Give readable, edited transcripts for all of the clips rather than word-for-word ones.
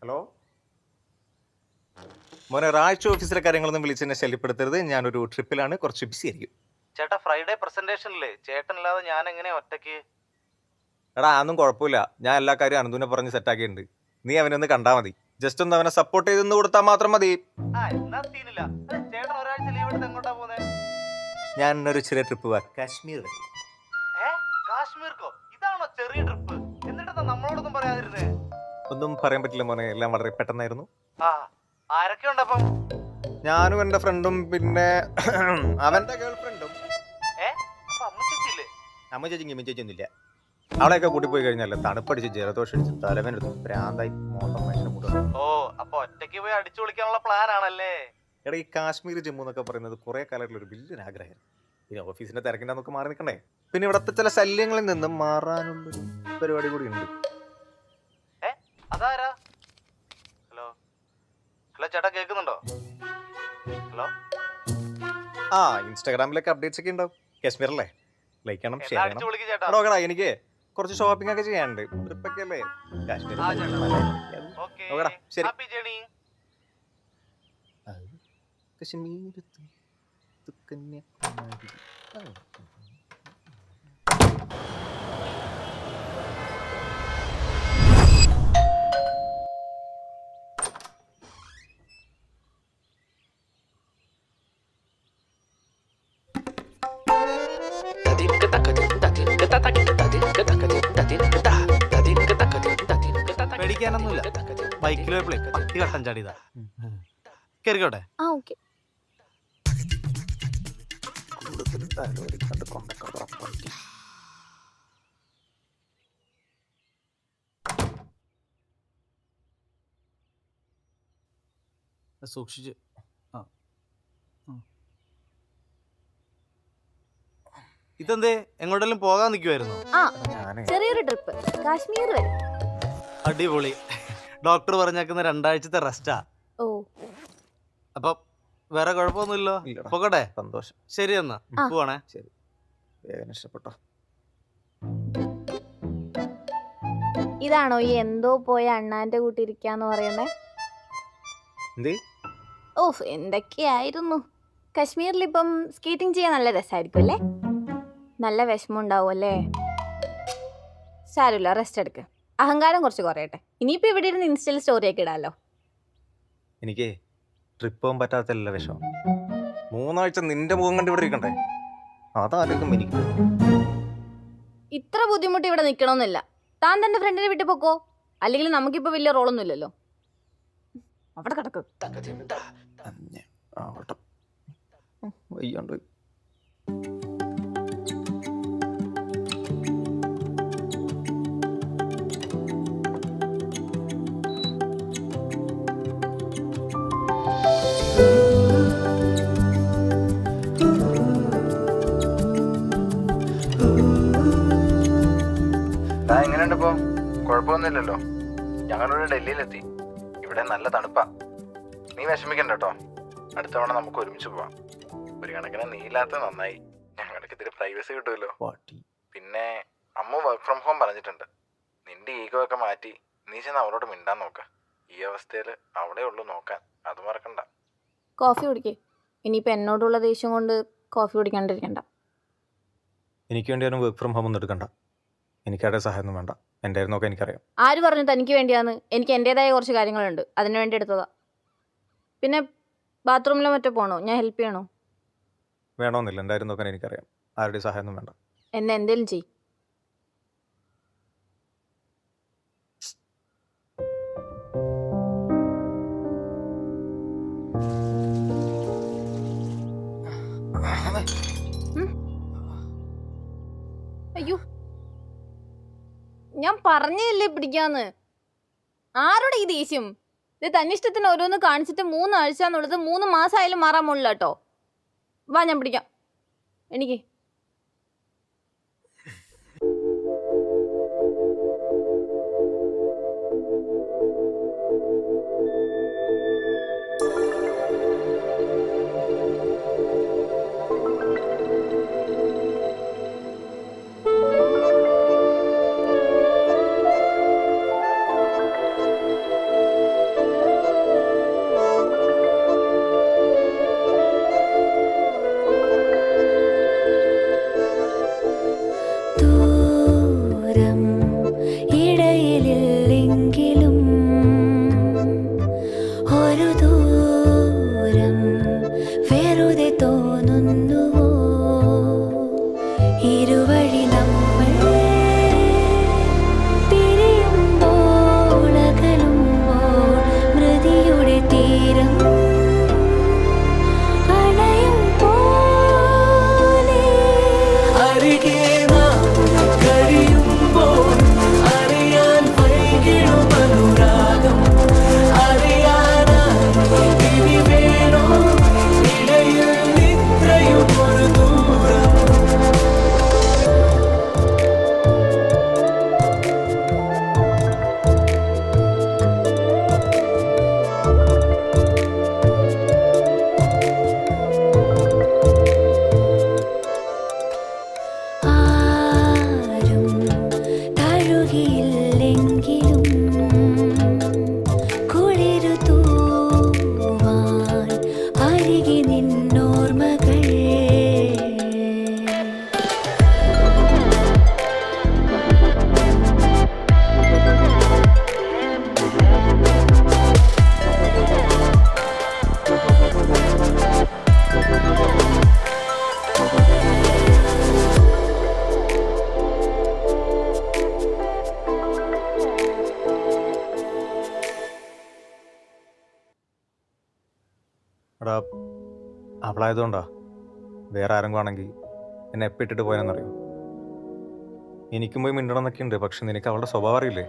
Hello മോനെ, റാഴ്ച ഓഫീസിലെ കാര്യങ്ങളൊന്നും വിളിച്ചെന്നെ ശല്യപ്പെടുത്തരുത്. ഞാനൊരു ട്രിപ്പിലാണ്, കുറച്ച് ബിസി ആയിരിക്കും. ചേട്ടാ, ഫ്രൈഡേ പ്രസന്റേഷനില്ലേ, ചേട്ടനല്ലാതെ ഞാൻ എങ്ങനെയാ ഒറ്റയ്ക്ക്? എടാ അതൊന്നും കുഴപ്പമില്ല, ഞാൻ എല്ലാ കാര്യം അനന്തുവിനെ പറഞ്ഞ് സെറ്റാക്കിയിട്ടുണ്ട്. നീ അവനൊന്ന് കണ്ടാൽ മതി, ജസ്റ്റ് ഒന്ന് അവനെ സപ്പോർട്ട് ചെയ്തെന്ന് കൊടുത്താൽ മാത്രം മതി. എന്നാ സീനില്ല. ചേട്ടൻ ഒരാഴ്ച ലീവ് എടുത്ത് എങ്ങോട്ടാ പോകുന്നത്? ഞാൻ ഒരു ചെറിയ ട്രിപ്പ് പോവാ, കാശ്മീർ. കാശ്മീർക്കോ? ഇതാണോ ചെറിയ ട്രിപ്പ്? എന്നിട്ടെന്താ നമ്മളോടൊന്നും പറയാതിരുന്നേ? ഒന്നും പറയാൻ പറ്റില്ല മോനെ, എല്ലാം വളരെ പെട്ടെന്നായിരുന്നു. ആരൊക്കെ ഉണ്ടപ്പം? ഞാനും എൻ്റെ ഫ്രണ്ടും പിന്നെ അവൻ്റെ ഗേൾ ഫ്രണ്ടും. അമ്മ ചേച്ചിയൊന്നുമില്ല. അവളെയൊക്കെ കൂട്ടി പോയി കഴിഞ്ഞാൽ തണുപ്പടിച്ച് ജലദോഷം അടിച്ച് തലവേനെടുത്ത് ഭ്രാന്തായി മോശം മനുഷ്യനെ കൂട്ടുക. ഒറ്റയ്ക്ക് പോയി അടിച്ചു വിളിക്കാനുള്ള പ്ലാൻ ആണല്ലേ? എടാ, ഈ കാശ്മീർ ജമ്മു എന്നൊക്കെ പറയുന്നത് കുറെ കാലമായിട്ടുള്ള ഒരു വലിയൊരു ആഗ്രഹമായിരുന്നു. പിന്നെ ഓഫീസിന്റെ തിരക്കിൻ്റെ നമുക്ക് മാറി നിൽക്കണ്ടേ, പിന്നെ ഇവിടത്തെ ചില ശല്യങ്ങളിൽ നിന്നും മാറാനുള്ളൊരു പരിപാടി കൂടി ഉണ്ട്. അതാരാ? ഹലോ ഹലോ ചേട്ടാ, കേൾക്കുന്നുണ്ടോ? ഹലോ. ഇൻസ്റ്റാഗ്രാമിലൊക്കെ അപ്ഡേറ്റ്സ് ഒക്കെ ഉണ്ടാവും. കാശ്മീറല്ലേ, ലൈക്ക് ചെയ്യണം, ഷെയർ ചെയ്യണം. നോക്കടാ, എനിക്ക് കുറച്ച് ഷോപ്പിംഗ് ഒക്കെ ചെയ്യാനുണ്ട്. ട്രിപ്പൊക്കെ അല്ലേ കാശ്മീർ. ശരി. കശ്മീർ കന്യാകുമാരി. പേടിക്കാനൊന്നുമില്ല, ബൈക്കിൽ പോയപ്പോഴേ പത്തി കട്ടൻ ചാടിയതാ. കേറിക്കോട്ടെ? സൂക്ഷിച്ച്. ഇതെന്തേ, എങ്ങോട്ടെങ്കിലും പോകാൻ നിൽക്കുമായിരുന്നോ? ചെറിയൊരു ട്രിപ്പ് കാശ്മീർ വരെ. അടിപൊളി. ഡോക്ടർ പറഞ്ഞേക്കുന്ന 2 ആഴ്ചത്തെ റെസ്റ്റാ. അപ്പൊ വേറെ കുഴപ്പമൊന്നുമില്ലോ? പോകട്ടെ? സന്തോഷം. ശരി, എന്നാ പോവാണേ. ശരി, വേഗം ഇഷ്ടപ്പെട്ടോ? ഇതാണോ ഈ എന്തോ പോയ അണ്ണാന്റെ കൂട്ടിരിക്കാന്ന് പറയുന്നേ? ഓഫ്, എന്തൊക്കെയായിരുന്നു. കശ്മീരിൽ ഇപ്പം സ്കേറ്റിംഗ് ചെയ്യാൻ നല്ല രസമായിരിക്കും അല്ലേ? നല്ല വിഷമം ഉണ്ടാവും അല്ലേ? സാരമില്ല, റെസ്റ്റ് എടുക്ക്, അഹങ്കാരം കുറച്ച് കുറയട്ടെ. ഇനിയിപ്പോൾ ഇവിടെ ഇരുന്ന് ഇൻസ്റ്റയിൽ സ്റ്റോറിയൊക്കെ ഇടാമല്ലോ. എനിക്ക് ട്രിപ്പ് പോകാൻ പറ്റാത്തല്ല വിഷമം. 3 ആഴ്ച നിന്റെ മുഖം കണ്ട് ഇവിടെ ഇരിക്കണ്ടേ, അതാലോചിക്കും എനിക്ക്. ഇത്ര ബുദ്ധിമുട്ട് ഇവിടെ നിൽക്കണമെന്നില്ല. താൻ തന്റെ ഫ്രണ്ടിനെ വിട്ടു പോക്കോ, അല്ലെങ്കിൽ നമുക്കിപ്പോൾ വലിയ റോളൊന്നും ഇല്ലല്ലോ. അവിടെ കിടക്ക്. വയ്യാണ്ട് എങ്ങനെയുണ്ട് ഇപ്പൊ? കുഴപ്പമൊന്നുമില്ലല്ലോ. ഞങ്ങളിവിടെ ഡൽഹിയിലെത്തി. ഇവിടെ നല്ല തണുപ്പാ. നീ വിഷമിക്കണ്ട കേട്ടോ, അടുത്ത തവണ നമുക്ക് ഒരുമിച്ച് പോവാം. ഒരു കണക്കിന് നീ ഇല്ലാത്ത നന്നായി, ഞങ്ങൾക്ക് ഇത്തിരി പ്രൈവസി കിട്ടുമല്ലോ. പിന്നെ അമ്മ വർക്ക് ഫ്രം ഹോം പറഞ്ഞിട്ടുണ്ട്. നിന്റെ ഈഗോ ഒക്കെ മാറ്റി നീ ചെന്ന് അവളോട് മിണ്ടാൻ നോക്ക. ഈ അവസ്ഥയിൽ അവിടെ ഉള്ളു നോക്കാൻ, അത് മറക്കണ്ട. കോഫി കുടിക്കേ. ഇനിയിപ്പോൾ എന്നോടുള്ള ദേഷ്യം കൊണ്ട് കോഫി കുടിക്കാണ്ടിരിക്കണ്ട. എനിക്ക് വേണ്ടി അവനും വർക്ക് ഫ്രം ഹോം ഒന്നും എടുക്കണ്ട. എനിക്കാരുടെ സഹായമൊന്നും വേണ്ട, എൻ്റെ നോക്കാൻ എനിക്കറിയാം. ആര് പറഞ്ഞു തനിക്ക് വേണ്ടിയാന്ന്? എനിക്ക് എൻ്റെതായ കുറച്ച് കാര്യങ്ങളുണ്ട്, അതിന് വേണ്ടി എടുത്തതാ. പിന്നെ ബാത്റൂമിലോ മറ്റോ പോകണോ? ഞാൻ ഹെൽപ്പ് ചെയ്യണോ? വേണമെന്നില്ല, എൻ്റെ നോക്കാൻ എനിക്കറിയാം. ആരുടെ സഹായമൊന്നും വേണ്ട. എന്നെ എന്തേലും ചെയ്. അയ്യോ, ഞാൻ പറഞ്ഞില്ലേ പിടിക്കാന്ന്. ആരോടെ ഈ ദേഷ്യം? ഇത് തന്നിഷ്ടത്തിന് ഓരോന്ന് കാണിച്ചിട്ട് 3 ആഴ്ച എന്നുള്ളത് 3 മാസമായാലും മാറാൻ പോണില്ല കേട്ടോ. വാ, ഞാൻ പിടിക്കാം. എനിക്ക് എടാ അവളായതുകൊണ്ടാ. വേറെ ആരെങ്കിലും ആണെങ്കിൽ എന്നെ എപ്പോൾ ഇട്ടിട്ട് പോയാലെന്നറിയോ? എനിക്കും പോയി മിണ്ടണം എന്നൊക്കെ ഉണ്ട്, പക്ഷെ നിനക്ക് അവളുടെ സ്വഭാവം അറിയില്ലേ.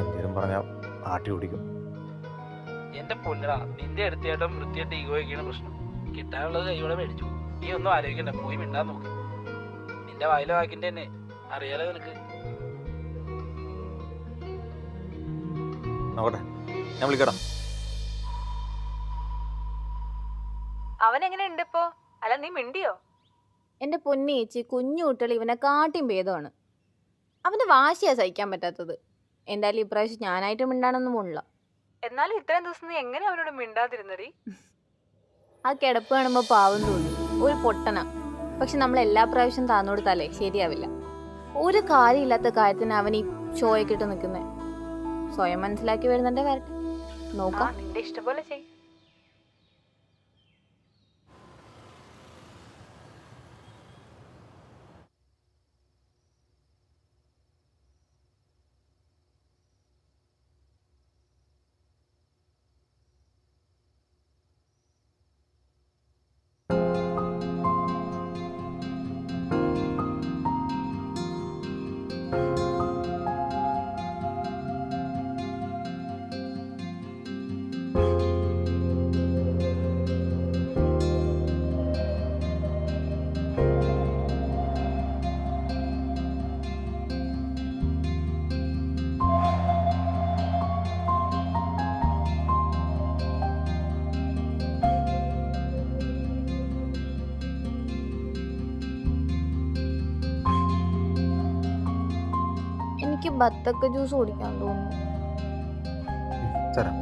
എന്തേലും പറഞ്ഞാൽ ആട്ടി ഓടിക്കും. എന്റെ പൊന്നടാ, നിന്റെ അടുത്തായിട്ടും വൃത്തിയായിട്ട് ഈഗോയൊക്കെയാണ് പ്രശ്നം. കിട്ടാനുള്ളത് കൈയോടെ മേടിച്ചു. നീ ഒന്നും ആലോചിക്കണ്ട, പോയി മിണ്ടാൻ നോക്ക്. നിന്റെ വായിലെ വാക്കിന്റെ തന്നെ അറിയാലോ നിനക്ക്. നോക്കട്ടെ, ഞാൻ വിളിക്കടാ. അവൻ എങ്ങനെയുണ്ട് ഇപ്പോ? അല്ല നീ മിണ്ടിയോ? എൻ്റെ പൊന്നി ചേച്ചി, കുഞ്ഞു കുട്ടികൾ ഇവനെ കാട്ടിയും ഭേദമാണ്. അവൻ്റെ വാശിയാ സഹിക്കാൻ പറ്റാത്തത്. എന്തായാലും ഇപ്രാവശ്യം ഞാനായിട്ട് മിണ്ടാനൊന്നും പോണില്ല. എന്നാലും ഇത്രയും ദിവസം നീ എങ്ങനെ അവനോട് മിണ്ടാതിരുന്നടി? ആ കിടപ്പ് കാണുമ്പോൾ പാവം തോന്നി. ഒരു പൊട്ടനാ. പക്ഷെ നമ്മൾ എല്ലാ പ്രാവശ്യം താന്നോടുത്താലേ ശരിയാവില്ല. ഒരു കാര്യമില്ലാത്ത കാര്യത്തിന് അവൻ ഈ ഷോയൊക്കെ ഇട്ട് നിൽക്കുന്നേ. സ്വയം മനസ്സിലാക്കി വരുന്നുണ്ടേ വരട്ടെ, നോക്കാം. നിന്റെ ഇഷ്ടം പോലെ ചെയ്. എനിക്ക് ബത്തക്ക ജ്യൂസ് കുടിക്കാൻ തോന്നുന്നു. തരാം.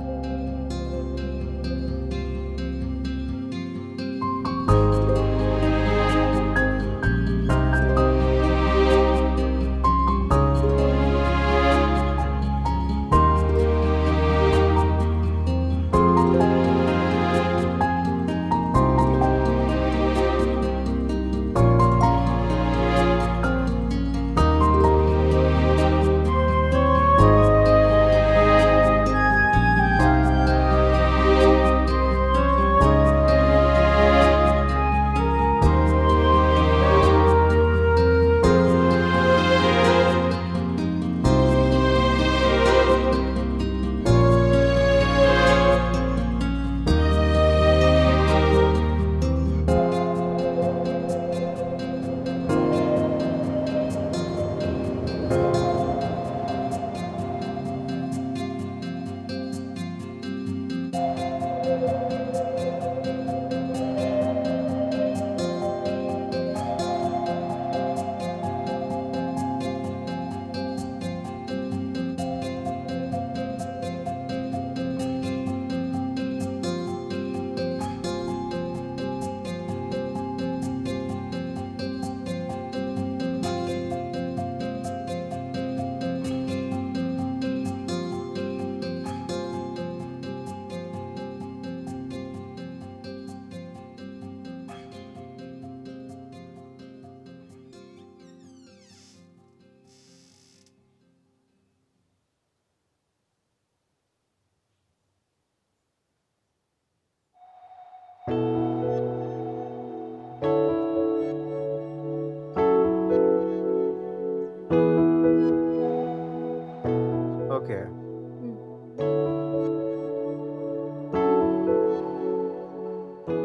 ഓക്കെ,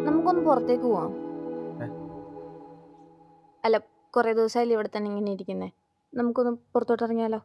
നമുക്കൊന്ന് പുറത്തേക്ക് പോവാം. അല്ല, കുറെ ദിവസമായില്ലേ ഇവിടെ തന്നെ ഇങ്ങനെ ഇരിക്കുന്നേ. നമുക്കൊന്ന് പുറത്തോട്ട് ഇറങ്ങിയാലോ?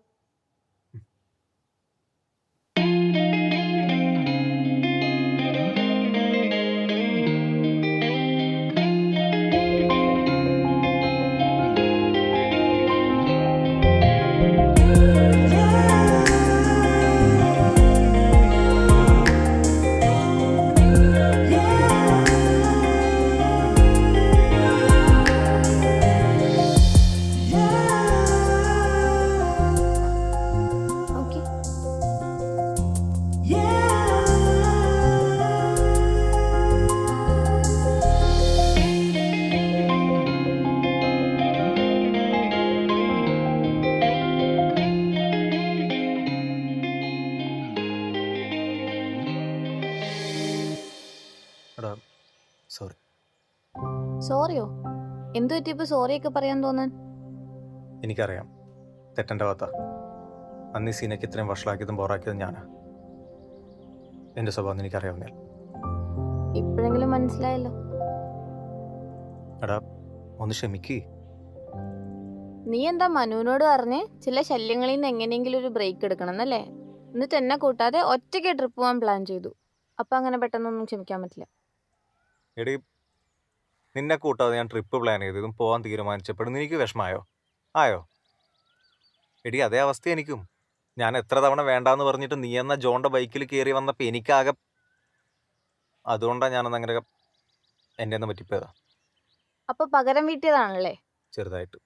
സോറിയോ? എന്തു പറ്റി ഇപ്പൊ സോറിയൊക്കെ പറയാൻ തോന്നാൻ? എനിക്കറിയാം തെറ്റൻ്റെ ഭാഗത്താ. അന്ന് ഈ സീനയ്ക്ക് ഇത്രയും വഷളാക്കിയതും ബോറാക്കിയതും ഞാനാ. എൻ്റെ സ്വഭാവം എനിക്കറിയാവുന്നേ. ഇപ്പോഴെങ്കിലും മനസ്സിലായല്ലോ. എടാ ഒന്ന് ക്ഷമിക്കേ. നീ എന്താ മനുവിനോട് പറഞ്ഞ് ചില ശല്യങ്ങളിൽ നിന്ന് എങ്ങനെയെങ്കിലും ഒരു ബ്രേക്ക് എടുക്കണം എന്നല്ലേ? എന്നിട്ട് എന്നെ കൂട്ടാതെ ഒറ്റയ്ക്ക് ട്രിപ്പ് പോകാൻ പ്ലാൻ ചെയ്തു. അപ്പൊ അങ്ങനെ പെട്ടെന്നൊന്നും ക്ഷമിക്കാൻ പറ്റില്ല. എടി നിന്നെ കൂട്ടാതെ ഞാൻ ട്രിപ്പ് പ്ലാൻ ചെയ്തതും പോകാൻ തീരുമാനിച്ചപ്പോഴും നിനക്ക് വിഷമായോ? ആയോ? എടി അതേ അവസ്ഥ എനിക്കും. ഞാൻ എത്ര തവണ വേണ്ടാന്ന് പറഞ്ഞിട്ട് നീ എന്ന ജോണിൻ്റെ ബൈക്കിൽ കയറി വന്നപ്പോൾ എനിക്കാകെ, അതുകൊണ്ടാണ് ഞാനന്ന് അങ്ങനെ എൻ്റെ ഒന്ന് പറ്റിപ്പോയതാ. അപ്പൊ പകരം വീട്ടിയതാണല്ലേ? ചെറുതായിട്ട്.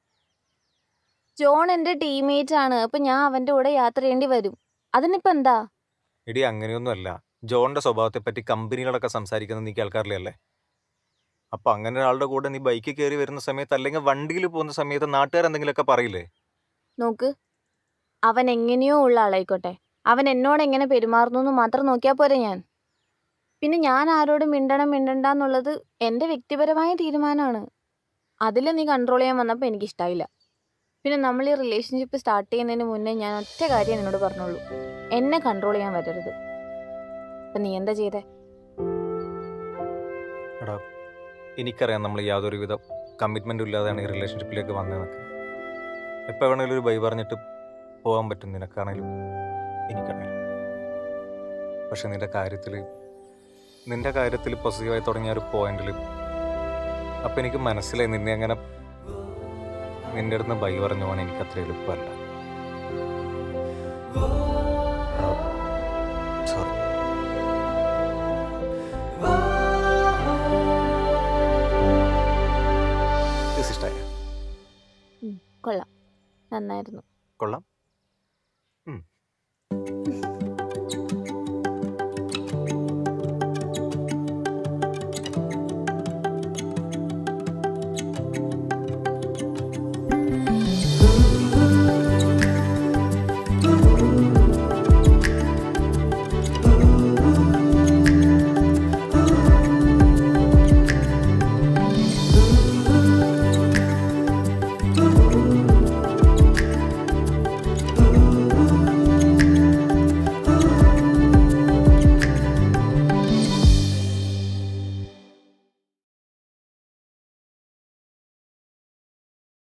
ജോൺ എന്റെ ടീംമേറ്റ് ആണ്. അപ്പൊ ഞാൻ അവന്റെ കൂടെ യാത്ര ചെയ്യേണ്ടി വരും. അതിനിപ്പോ എന്താ? എടി അങ്ങനെയൊന്നുമല്ല. ജോണിൻ്റെ സ്വഭാവത്തെപ്പറ്റി കമ്പനികളൊക്കെ സംസാരിക്കുന്നത് നീ കേൾക്കാറില്ലേ? അപ്പം അങ്ങനെ ഒരാളുടെ കൂടെ നീ ബൈക്കിൽ കയറി വരുന്ന സമയത്ത് അല്ലെങ്കിൽ വണ്ടിയിൽ പോകുന്ന സമയത്ത് നാട്ടുകാർ എന്തെങ്കിലുമൊക്കെ പറയില്ലേ? നോക്ക്, അവൻ എങ്ങനെയോ ഉള്ള ആളായിക്കോട്ടെ, അവൻ എന്നോട് എങ്ങനെ പെരുമാറുന്നു എന്ന് മാത്രം നോക്കിയാൽ പോരെ ഞാൻ. പിന്നെ ഞാൻ ആരോടും മിണ്ടണ്ടെന്നുള്ളത് എൻ്റെ വ്യക്തിപരമായ തീരുമാനമാണ്. അതിൽ നീ കൺട്രോൾ ചെയ്യാൻ വന്നപ്പോൾ എനിക്കിഷ്ടമായില്ല. പിന്നെ നമ്മൾ ഈ റിലേഷൻഷിപ്പ് സ്റ്റാർട്ട് ചെയ്യുന്നതിന് മുന്നേ ഞാൻ ഒറ്റ കാര്യം എന്നോട് പറഞ്ഞോളൂ, എന്നെ കൺട്രോൾ ചെയ്യാൻ വരരുത്. അപ്പം നീ എന്താ ചെയ്തേ? എടാ എനിക്കറിയാം നമ്മൾ യാതൊരുവിധ കമ്മിറ്റ്മെൻറ്റും ഇല്ലാതെയാണ് ഈ റിലേഷൻഷിപ്പിലേക്ക് വന്നതെന്നൊക്കെ. എപ്പോൾ വേണമെങ്കിലും ഒരു ബൈ പറഞ്ഞിട്ട് പോകാൻ പറ്റും നിനക്കാണേലും എനിക്കാണേലും. പക്ഷെ നിൻ്റെ കാര്യത്തിൽ പോസിറ്റീവായി തുടങ്ങിയ ഒരു പോയിന്റിൽ അപ്പം എനിക്ക് മനസ്സിലായി നിന്നെ അങ്ങനെ നിൻ്റെ അടുത്ത് ബൈ പറഞ്ഞു പോകാൻ എനിക്ക് അത്ര എളുപ്പമല്ല.